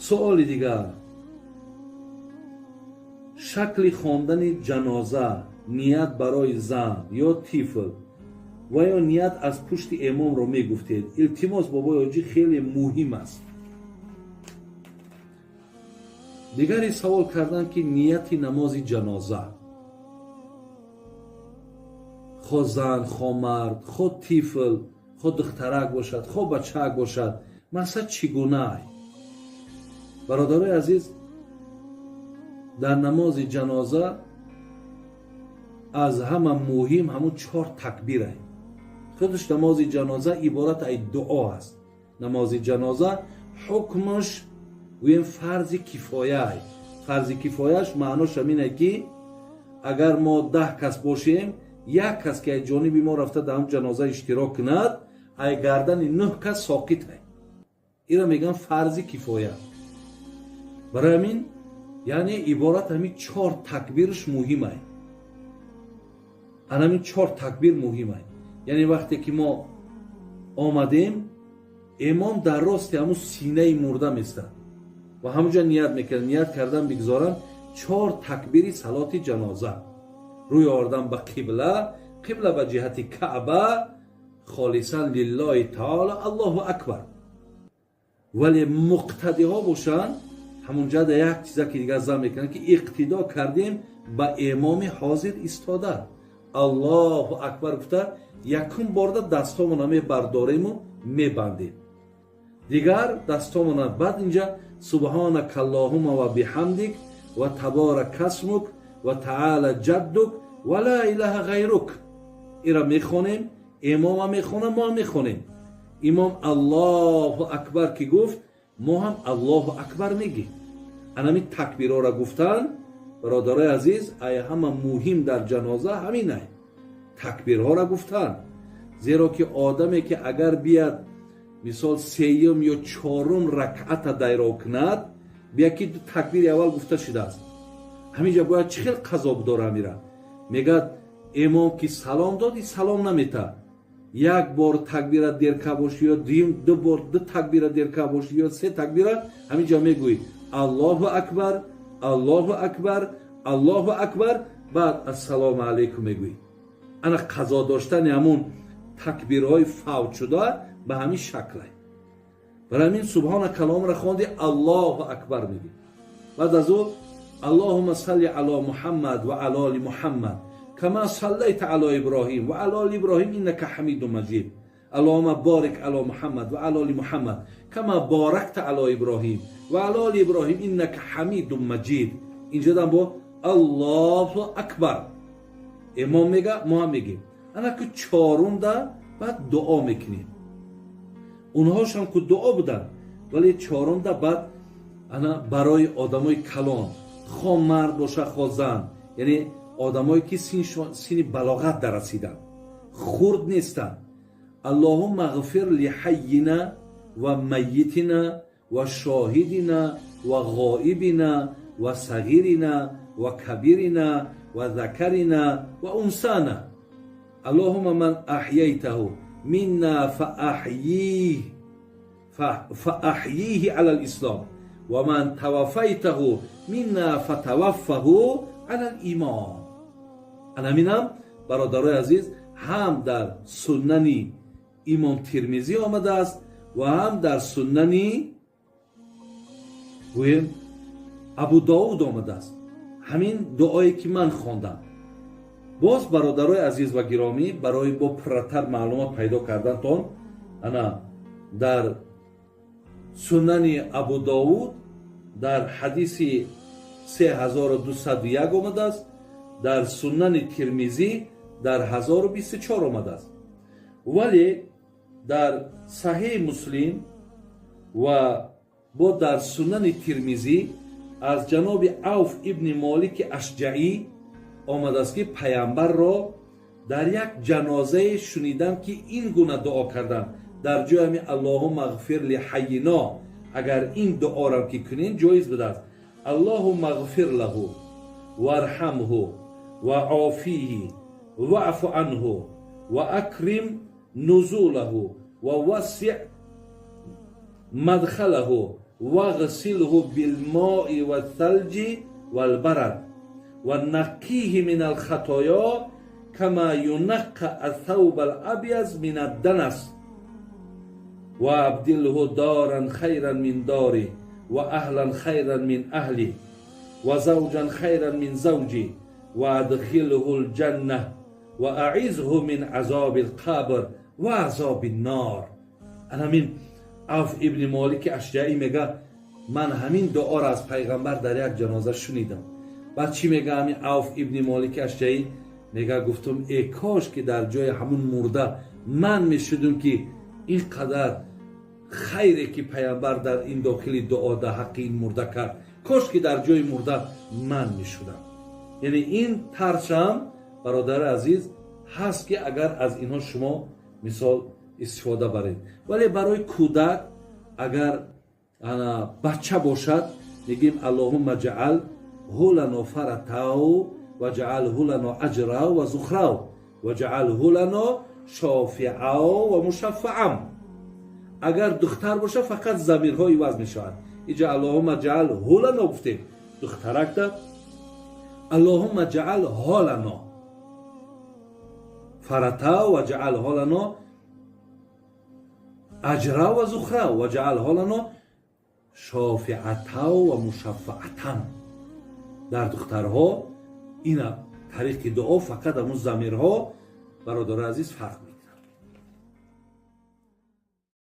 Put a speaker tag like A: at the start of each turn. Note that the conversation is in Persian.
A: سؤال دیگر، شکل خواندن جنازه نیت برای زن یا طفل و یا نیت از پشت امام رو میگفتید. التماس بابای حاجی خیلی مهم است. دیگری سوال کردن که نیت نماز جنازه خود زن، خود مرد، خود طفل، خود دخترک باشد، خود بچه‌ک باشد، مثلا چگونه؟ برادرای عزیز، در نماز جنازه از همه مهم همون 4 تکبیره. خودش نماز جنازه عبارت از دعا است. نماز جنازه حکمش ویم فرض کفایه. فرض کفایهش معناش اینه که اگر ما 10 کس باشیم، یک کس که جانبی ما رفته در اون جنازه اشتراک کند، ای گردن 9 کس ساکت ہے. اینا میگن فرض کفایه. برای همین یعنی عبارت همین 4 تکبیرش مهمه. همین 4 تکبیر مهمه. یعنی وقتی که ما آمدیم، امام در راست همون سینه مرده میستد و همونجا نیت میکنه. نیت کردن بگذارن 4 تکبیری صلات جنازه. روی آوردن به قبله، قبله به جهت کعبه، خالصا لله تعالی، الله اکبر. ولی مقتدی ها باشن، همونجا در یک چیزا که دیگه زن میکنن که اقتدا کردیم به امام حاضر ایستاده، الله اکبر گفته، یکم بارده دستامون میبرداریم و میبندیم. دیگر دستامون بعد اینجا سبحانک اللهم و بحمدک و تبارک اسمک و تعالی جدک و لا اله غیرک. ایرا میخونیم، امام هم میخونه، ما هم میخونیم. امام الله اکبر که گفت، ما هم الله اکبر میگیم. انمی تکبیرها را گفتن برادرای عزیز، ای همه مهم در جنازه همینه، تکبیرها را گفتن. زیرا که آدمی که اگر بیاد مثال 3 یا 4 رکعت دیرا کند، بیا که تکبیر اول گفته شده است، همینجا باید چه خیلی قضا داره میره. میگه امام که سلام دادی سلام نمیته، یک بار تکبیر درکه باشی یا 2 بار 2 تکبیر درکه باشی یا 3 تکبیر، همینجا میگویی الله اکبر الله اکبر الله اکبر، بعد السلام علیکم میگویی. انا قضا داشتن همون تکبیرهای فوت شده به همین شکله. برای همین سبحان کلام را خواندی، الله اکبر میگی. بعد از او اللهم صل علی محمد و علی آل محمد کما صلیت علی ابراهیم و علی آل ابراهیم انک حمید مجید. اللهم بارک علی محمد و علی آل محمد کما بارکت علی ابراهیم و علی آل ابراهیم انک حمید مجید. اینجا دم با الله اکبر امام میگه، ما هم میگیم. انا که 4 ده بعد دعا میکنیم. اونهاش هم که دعا بودن، ولی 4 ده بعد انا برای آدمای کلان، خواه مرد باشه خواه زن، یعنی آدمایی که سین بلاغت در رسیدن، خرد نیستن. اللهم اغفر لحینا و میتنا و شاهدنا و غائبنا و صغیرنا و کبیرنا و ذکرنا و انسانا. اللهم من احییته منا فاحییه علی الاسلام و من توفیته منا فتوفه علی الایمان. همینم برادرای عزیز هم در سنن امام ترمذی آمده است و هم در سنن ابو داود آمده است. همین دعایی که من خواندم. باز برادرای عزیز و گرامی، برای با پرتر معلومات پیدا کردن تون، انا در سنن ابو داود در حدیث 3201 آمده است، در سنن ترمذی در 1024 آمده است. ولی در صحیح مسلم و با در سنن ترمذی از جناب عوف ابن مالک اشجعی آمده است که پیامبر را در یک جنازه شنیدم که این گونه دعا کردن، در جای همین اللهم اغفر لحینا، اگر این دعا را که کنین جایز بوده است. اللهم اغفر له وارحمه وعافیه واعف عنه واکرم نزوله ووسع مدخله واغسله بالماء والثلج والبرد ونقيه من الخطايا كما ينقى الثوب الأبيض من الدنس وابدله دارا خيرا من داره وأهلا خيرا من أهله وزوجا خيرا من زوجه وادخله الجنة وأعيذه من عذاب القبر وعذاب النار. همین عوف ابن مالک اشجعی میگه من همین دعا را از پیغمبر در یک جنازه شنیدم. بعد چی میگه همین عوف ابن مالک اشجعی؟ میگه گفتم ای کاش که در جای همون مرده من میشدم که این قدر خیری که پیامبر در این داخل دعا در حق این مرده کرد، کاش که در جای مرده من میشدم. یعنی این ترسم برادر عزیز هست که اگر از اینها شما مثال استفاده برید. ولی برای کودک اگر بچه باشد میگیم اللهم جعل لنا فرتاو و جعل لنا اجرا و زخرا و جعل لنا شافعا و مشفعا. اگر دختر باشه فقط ضمیرها عوض میشود. اینجا اللهم جعل لنا گفتیم دخترک ده، اللهم جعل لنا فرتا و جعل لنا اجرا و زخرا و جعل لنا شافعتا و مشفعتا. در دخترها این طریق دعا فقط همون ضمیرها برادر عزیز فرق